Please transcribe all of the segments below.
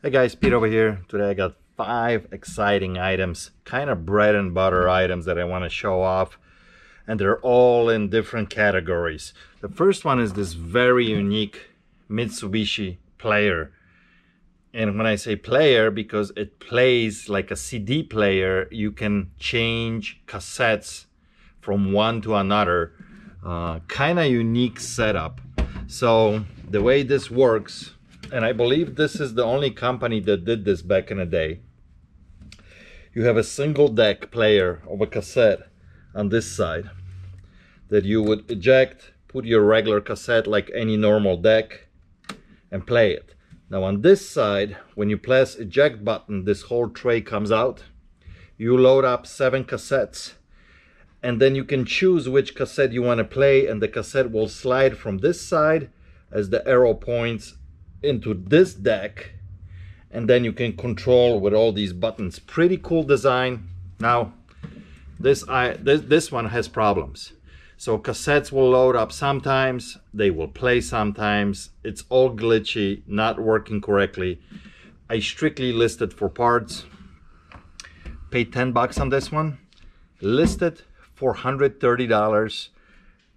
Hey guys, Pete over here. Today I got 5 exciting items, kind of bread and butter items that I want to show off, and they're all in different categories. The first one is this very unique Mitsubishi player. And when I say player, because it plays like a CD player, you can change cassettes from one to another. Kind of unique setup. So the way this works, and I believe this is the only company that did this back in the day. You have a single deck player of a cassette on this side that you would eject, put your regular cassette like any normal deck, and play it. Now on this side, when you press eject button, this whole tray comes out. You load up 7 cassettes, and then you can choose which cassette you want to play, and the cassette will slide from this side as the arrow points into this deck, and then you can control with all these buttons. Pretty cool design. Now this one has problems. So cassettes will load up sometimes, they will play sometimes. It's all glitchy, not working correctly. I strictly listed for parts. Paid 10 bucks on this one. Listed for $130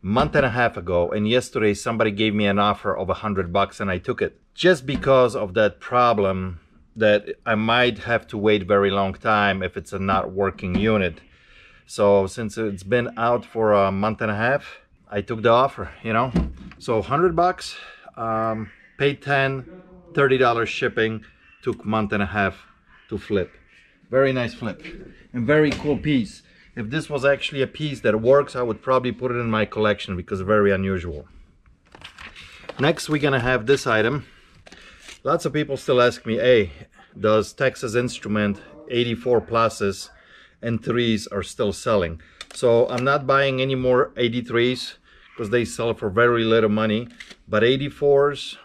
month and a half ago, and yesterday somebody gave me an offer of $100 and I took it, just because of that problem that I might have to wait very long time if it's a not working unit. So since it's been out for a month and a half, I took the offer, you know. So $100, paid 10, $30 shipping, took month and a half to flip. Very nice flip and very cool piece. If this was actually a piece that works, I would probably put it in my collection because it's very unusual. Next, we're gonna have this item. Lots of people still ask me, hey, does Texas Instrument 84 pluses and 3s are still selling? So I'm not buying any more 83s because they sell for very little money, but 84s,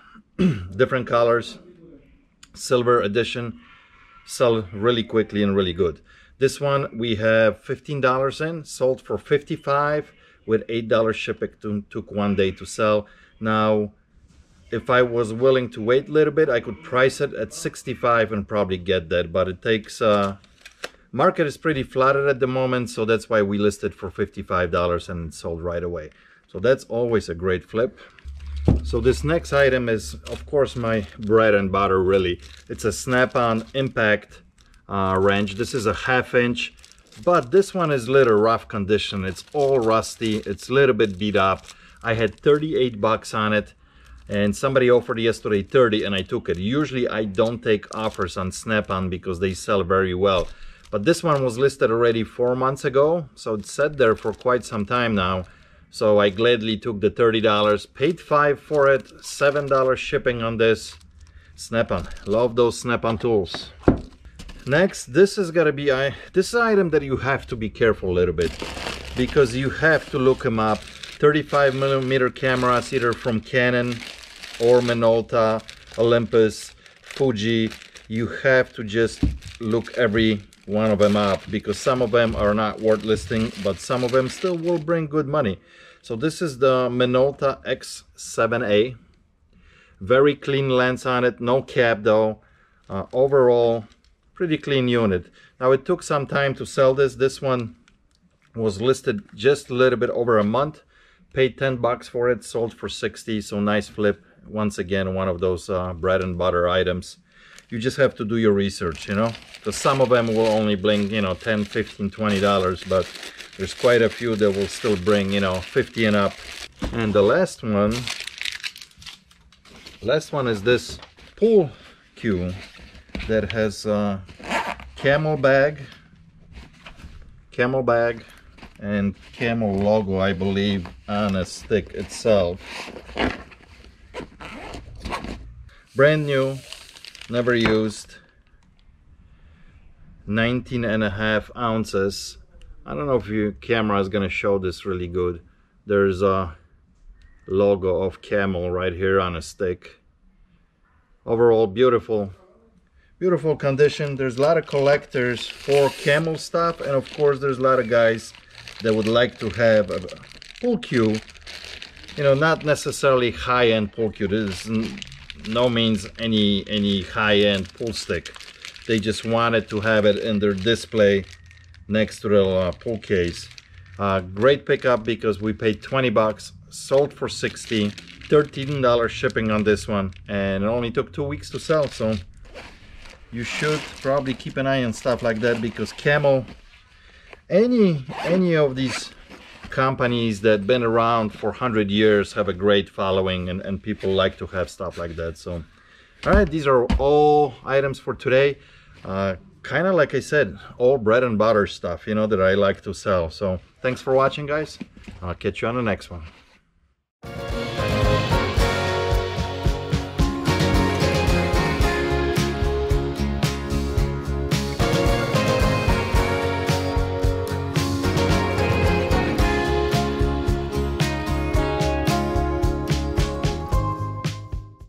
different colors, silver edition, sell really quickly and really good. This one we have $15 in, sold for $55 with $8 shipping. Took 1 day to sell. Now, if I was willing to wait a little bit, I could price it at $65 and probably get that, but it takes, market is pretty flooded at the moment, so that's why we listed for $55 and it sold right away. So that's always a great flip. So this next item is, of course, my bread and butter, really. It's a Snap-on Impact wrench. This is a 1/2 inch, but this one is a little rough condition. It's all rusty, it's a little bit beat up. I had 38 bucks on it, and somebody offered yesterday 30 and I took it. Usually I don't take offers on Snap-on because they sell very well, but this one was listed already 4 months ago, so it's sat there for quite some time now. So I gladly took the $30, paid $5 for it, $7 shipping on this. Snap-on, love those Snap-on tools. Next, this is gonna be this is an item that you have to be careful a little bit, because you have to look them up. 35mm cameras, either from Canon or Minota, Olympus, Fuji. You have to just look every one of them up, because some of them are not worth listing, but some of them still will bring good money. So this is the Minota X7a. Very clean lens on it, no cap though. Overall, pretty clean unit. Now it took some time to sell this. This one was listed just a little bit over a month. Paid 10 bucks for it, sold for 60, so nice flip. Once again, one of those bread and butter items. You just have to do your research, you know, because some of them will only bring, you know, 10, 15, $20, but there's quite a few that will still bring, you know, 50 and up. And the last one is this pool cue that has a camel bag and camel logo, I believe, on a stick itself. Brand new, never used, 19.5 ounces. I don't know if your camera is gonna show this really good. There's a logo of camel right here on a stick. Overall, beautiful condition. There's a lot of collectors for camel stuff, and of course there's a lot of guys that would like to have a pool cue, you know, not necessarily high-end pool cue. This is no means any high-end pool stick. They just wanted to have it in their display next to the pool case. Great pickup because we paid 20 bucks, sold for 60, $13 shipping on this one, and it only took 2 weeks to sell. So you should probably keep an eye on stuff like that, because Camel, any of these companies that been around for 100 years have a great following, and people like to have stuff like that. So all right, these are all items for today. Kind of like I said, all bread and butter stuff, you know, that I like to sell. So thanks for watching, guys. I'll catch you on the next one.